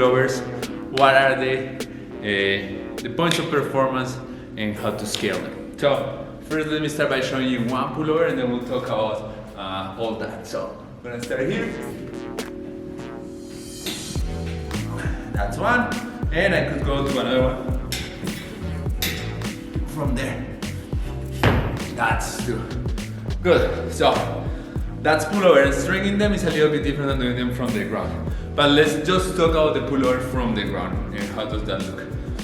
pullovers, what are they, the points of performance, and how to scale them. So first let me start by showing you one pullover and then we'll talk about all that. So I'm gonna start here. That's one, and I could go to another one from there. That's two. Good. So that's pullover, and stringing them is a little bit different than doing them from the ground. But let's just talk about the pullover from the ground and how does that look.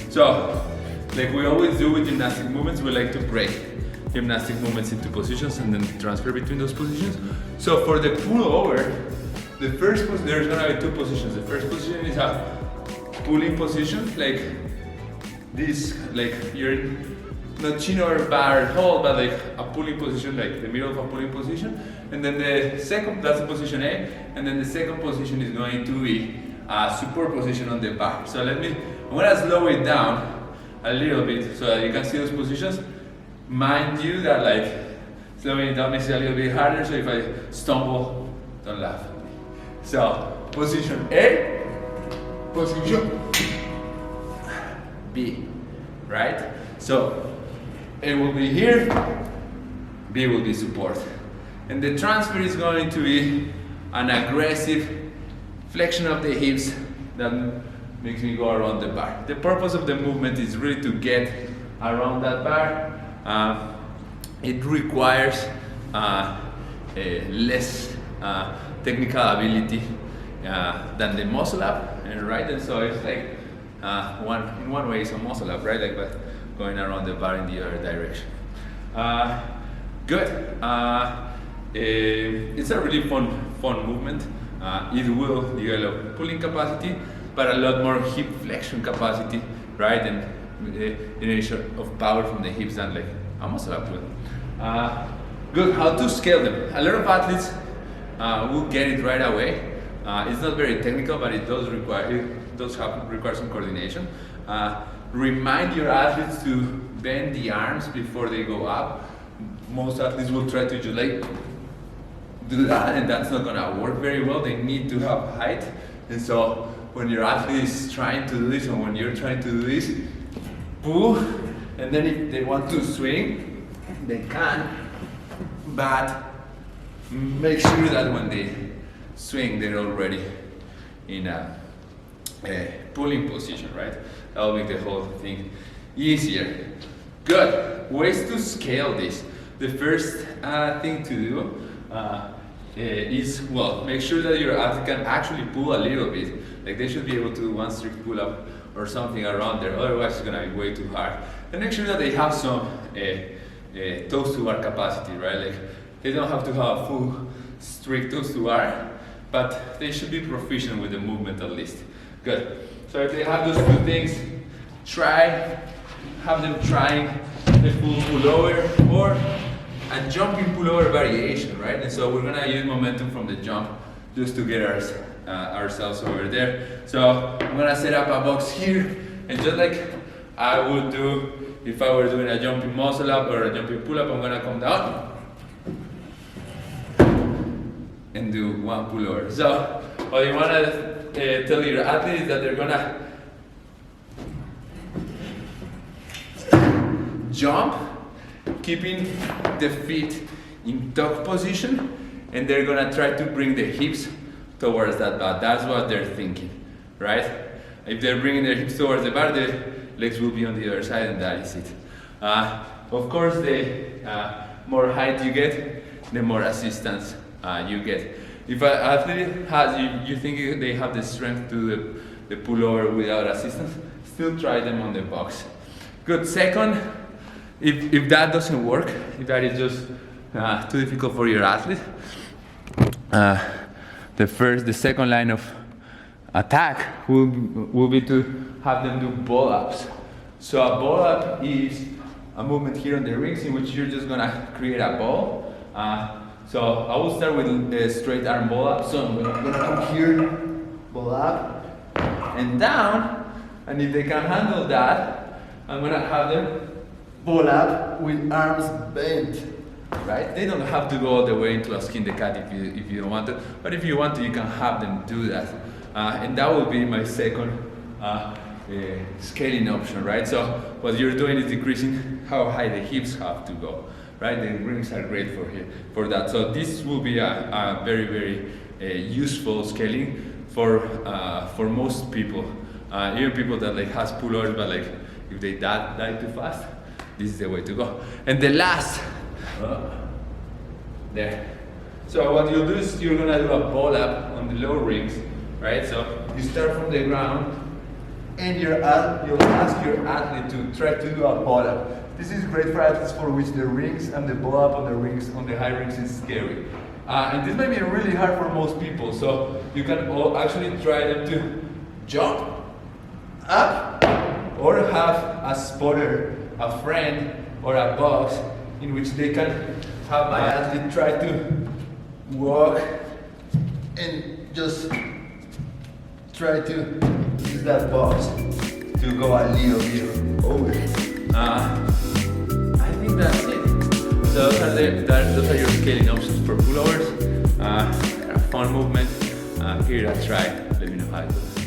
So, like we always do with gymnastic movements, we like to break gymnastic movements into positions and then transfer between those positions. So for the pullover, there's gonna be two positions. The first position is a pulling position, like this, like you're not chin or bar hold, but like a pulling position, like the middle of a pulling position. And then the second, that's position A, and then the second position is going to be a support position on the bar. So I'm gonna slow it down a little bit so that you can see those positions. Mind you that like slowing it down makes it a little bit harder, so if I stumble, don't laugh at me. So position A, position B, right? So A will be here, B will be support. And the transfer is going to be an aggressive flexion of the hips that makes me go around the bar. The purpose of the movement is really to get around that bar. It requires less technical ability than the muscle up, right? And so it's like in one way it's a muscle up, right? Like but going around the bar in the other direction. Good. It's a really fun movement. It will develop pulling capacity, but a lot more hip flexion capacity, right? And generation of power from the hips than like a muscle up will. Good. How to scale them? A lot of athletes will get it right away. It's not very technical, but it does require some coordination. Remind your athletes to bend the arms before they go up. Most athletes will try to just like do that, and that's not gonna work very well. They need to have height, and so when your athlete is trying to do this, or when you're trying to do this, pull, and then if they want to swing, they can, but make sure that when they swing, they're already in a pulling position, right? That will make the whole thing easier. Good. Ways to scale this. The first thing to do is, well, make sure that your athlete can actually pull a little bit. Like they should be able to do one strict pull up or something around there, otherwise it's gonna be way too hard. And make sure that they have some toes to bar capacity, right? Like they don't have to have a full strict toes to bar, but they should be proficient with the movement at least. Good. So if they have those two things, have them trying the full pullover or a jumping pullover variation, right? And so we're gonna use momentum from the jump just to get ourselves over there. So I'm gonna set up a box here, and just like I would do if I were doing a jumping muscle up or a jumping pull up, I'm gonna come down and do one pullover. So what you wanna tell your athletes is that they're gonna jump, keeping the feet in tuck position, and they're gonna try to bring the hips towards that bar. That's what they're thinking, right? If they're bringing their hips towards the bar, the legs will be on the other side, and that is it. Of course, the more height you get, the more assistance you get. If an athlete has, you think they have the strength to do the pullover without assistance, still try them on the box. Good. Second, if that doesn't work, if that is just too difficult for your athlete, the second line of attack will be to have them do ball ups. So a ball up is a movement here on the rings in which you're just gonna create a ball. So I will start with a straight arm ball up. So I'm gonna come here, ball up, and down. And if they can handle that, I'm gonna have them ball up with arms bent. Right? They don't have to go all the way into a skin the cat if you don't want to, but if you want to, you can have them do that. and that will be my second scaling option, right? So what you're doing is decreasing how high the hips have to go, right? The rings are great for that. So this will be a very, very useful scaling for most people, even people that like has pullovers, but like if they die too fast, this is the way to go. And the last, there. So what you'll do is you're gonna do a ball up on the low rings, right? So you start from the ground, and you'll ask your athlete to try to do a ball up. This is great for athletes for which the rings and the ball up on the rings, on the high rings, is scary. And this might be really hard for most people, so you can actually try them to jump up, or have a spotter, a friend, or a box in which they can have my athlete try to walk and just try to use that box to go a little bit over. I think that's it. So those are your scaling options for pullovers. A fun movement. Here I try. Let me know how it goes.